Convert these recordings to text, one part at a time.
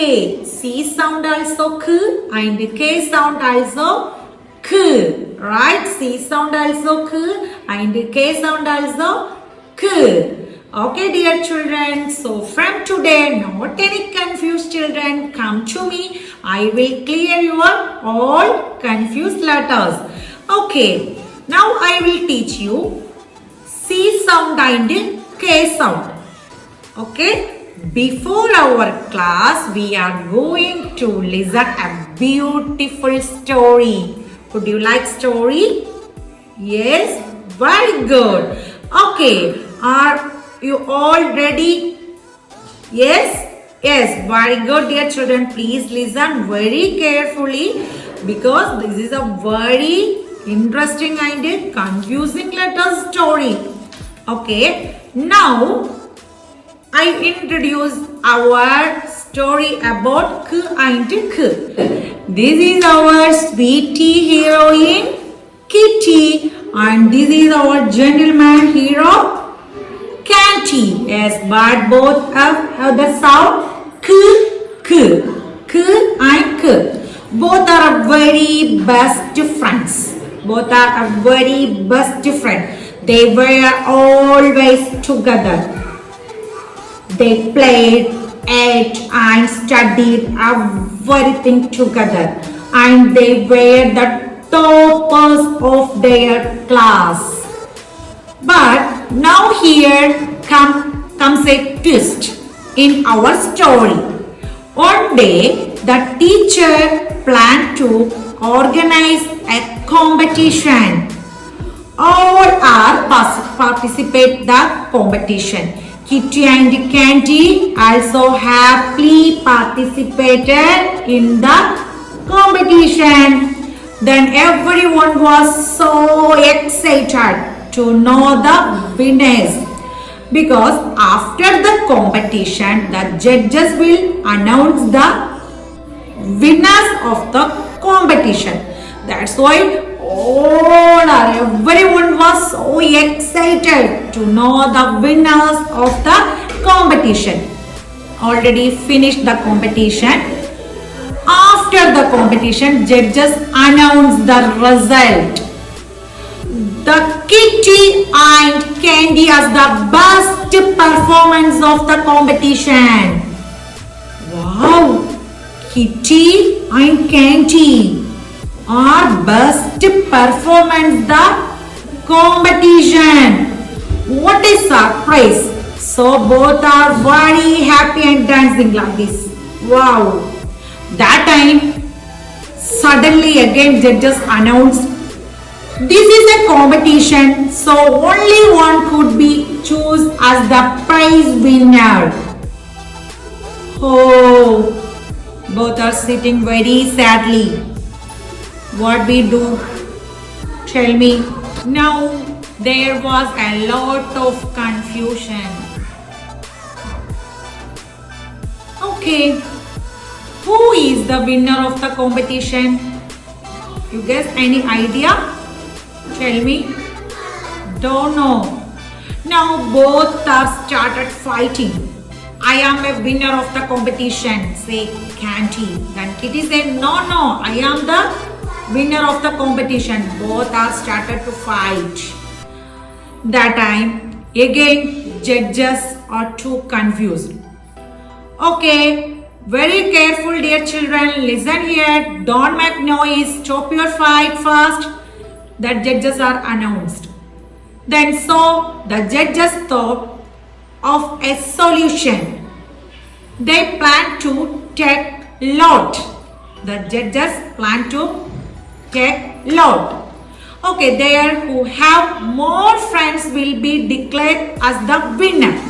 K. C sound also K and K sound also K. Right? C sound also K and K sound also K. Okay, dear children. So from today, not any confused children, come to me. I will clear your all confused letters. Okay. Now I will teach you C sound and K sound. Okay. Before our class, we are going to listen a beautiful story. Would you like story? Yes? Very good. Okay. Are you all ready? Yes? Yes. Very good, dear children. Please listen very carefully because this is a very interesting and confusing letter story. Okay. Now, I introduce our story about K and K. This is our sweetie heroine Kitty and this is our gentleman hero Canty. Yes, but both have the sound K and K. Both are very best friends. Both are a very best friend. They were always together. They played, ate and studied everything together and they were the toppers of their class. But now here comes a twist in our story. One day the teacher planned to organize a competition. All are participate the competition. Kitty and Candy also happily participated in the competition. Then everyone was so excited to know the winners because after the competition the judges will announce the winners of the competition. That's why everyone was so excited to know the winners of the competition. Already finished the competition. After the competition, judges announced the result. The Kitty and Candy as the best performance of the competition. Wow! Kitty and Candy are best performance the competition. What a surprise! So both are very happy and dancing like this. Wow! That time suddenly again judges announced this is a competition, so only one could be chosen as the prize winner. Oh, both are sitting very sadly. What we do? Tell me. Now there was a lot of confusion. Okay, who is the winner of the competition? You guys any idea? Tell me. Don't know. Now both are started fighting. I am a winner of the competition, say Candy. Then Kitty said, no, I am the winner of the competition. Both are started to fight. That time, again, judges are too confused. Okay, very careful dear children. Listen here. Don't make noise. Stop your fight first. The judges are announced. Then so, the judges thought of a solution. They plan to take lot. The judges plan to take lot. Okay, there who have more friends will be declared as the winner.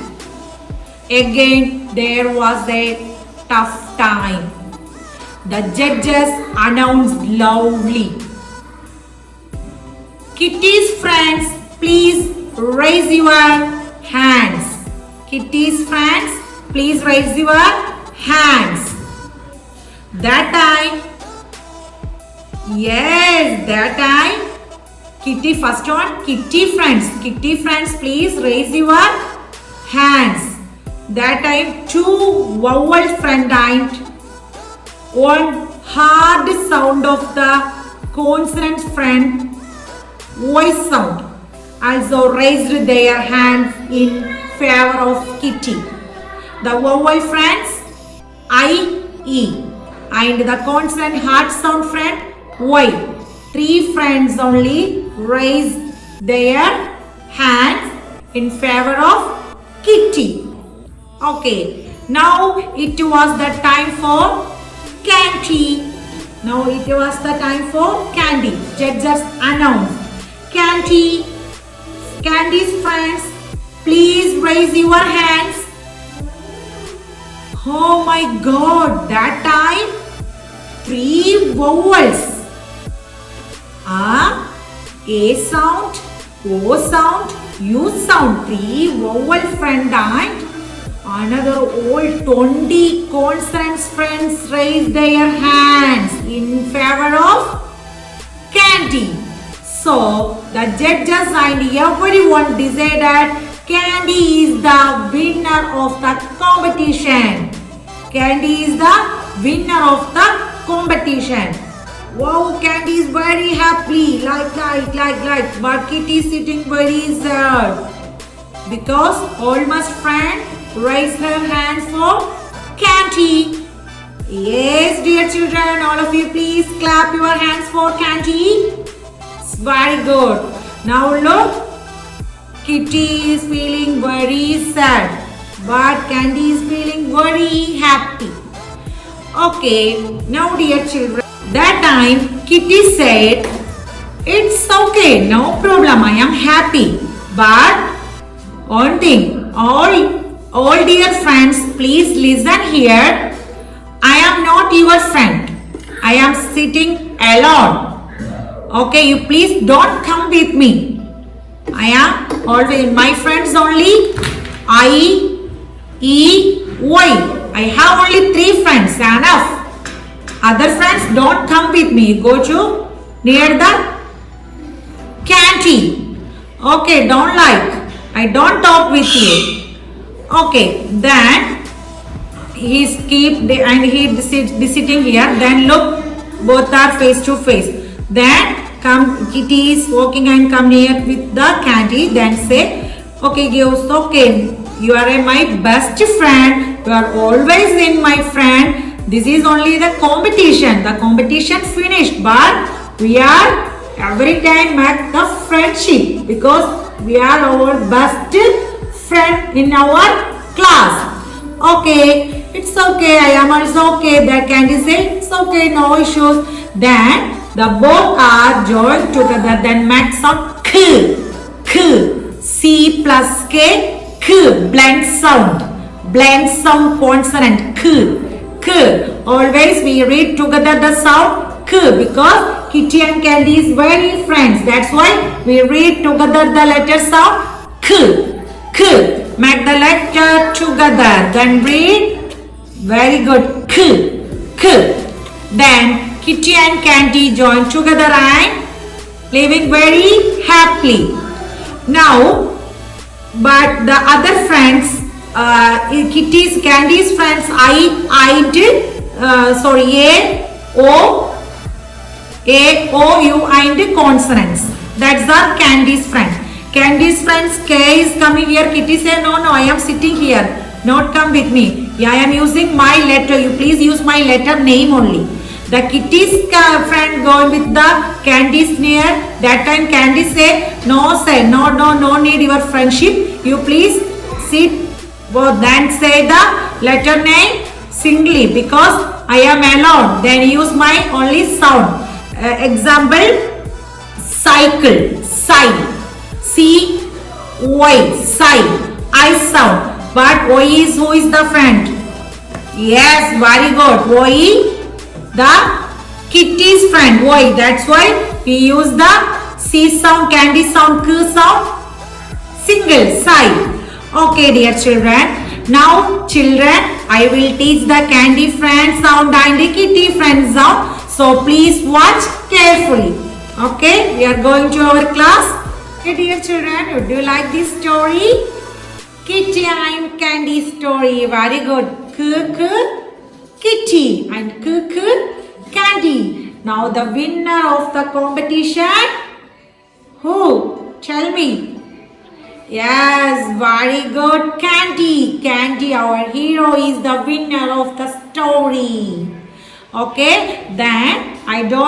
Again, there was a tough time. The judges announced loudly. Kitty's friends, please raise your hands. Kitty's friends, please raise your hands. That time, yes, that time, Kitty first one, Kitty friends, please raise your hands. That time, two vowel friend and one hard sound of the consonant friend, voice sound, also raised their hands in favor of Kitty. The vowel friends I, E, and the consonant hard sound friend Y. 3 friends only raised their hands in favor of Kitty. Okay, now it was the time for candy. Now it was the time for candy. Judges announced. Candy, Candy's friends, please raise your hands. Oh my God, that time 3 vowels. A sound, O sound, U sound. 3 vowel friend and another all 20 consonants friends raised their hands in favor of candy. So the judges and everyone decided Candy is the winner of the competition. Candy is the winner of the competition. Wow, Candy is very happy, like. But Kitty is sitting very sad because almost friend raised her hands for Candy. Yes, dear children, all of you please clap your hands for Candy. It's very good. Now look, Kitty is feeling very sad, but Candy is feeling very happy. Okay, now dear children, that time Kitty said, it's okay, no problem, I am happy. But one thing, all dear friends, please listen here. I am not your friend. I am sitting alone. Okay, you please don't come with me. I am always my friends only. I, E, Y. I have only 3 friends. Enough. Other friends don't come with me. Go to near the canteen. Okay, don't like. I don't talk with you. Okay, then he's sitting here. Then look, both are face to face. Then come, Kitty is walking and come near with the candy. Then say, okay, girls, okay, you are my best friend. You are always in my friend. This is only the competition. The competition finished, but we are every time make the friendship because we are our best friend in our class. Okay, it's okay. I am also okay. That Candy say it's okay, no issues. Then the both are joined together. Then make sound k, C plus K, blend sound consonant k. Always we read together the sound k because Kitty and Candy is very friends. That's why we read together the letter sound k. Make the letter together. Then read. Very good. K. Then Kitty and Candy join together and living very happily. Now, but the other friends, Kitty's, Candy's friends, A, O, U and consonants. That's the Candy's friend. Candy's friends, K is coming here. Kitty say, no, I am sitting here. Not come with me. Yeah, I am using my letter. You please use my letter name only. The Kitty's friend going with the Candy's near. That time Candy say, no, need your friendship. You please sit. Well, then say the letter name singly because I am alone. Then use my only sound. Example, cycle, C, Y, I sound. But Y is who is the friend? Yes, very good. Y, the Kitty's friend. Y. That's why we use the C sound, Candy sound, K sound, single, side. Okay, dear children. Now, children, I will teach the Candy friend sound and the Kitty friend sound. So, please watch carefully. Okay, we are going to our class. Okay, dear children, would you like this story? Kitty and Candy story. Very good. K, Kitty. And Candy. Now the winner of the competition. Who? Tell me. Yes, very good. Candy. Candy, our hero, is the winner of the story. Okay, then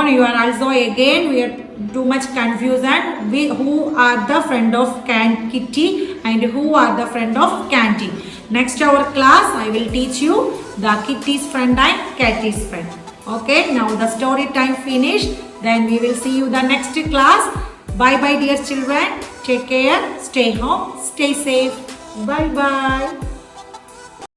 you are also again, we are too much confusion. Who are the friend of Kitty and who are the friend of Candy? Next our class, I will teach you the Kitty's friend and Catty's friend. Okay, now the story time finished. Then we will see you the next class. Bye bye dear children. Take care. Stay home. Stay safe. Bye bye.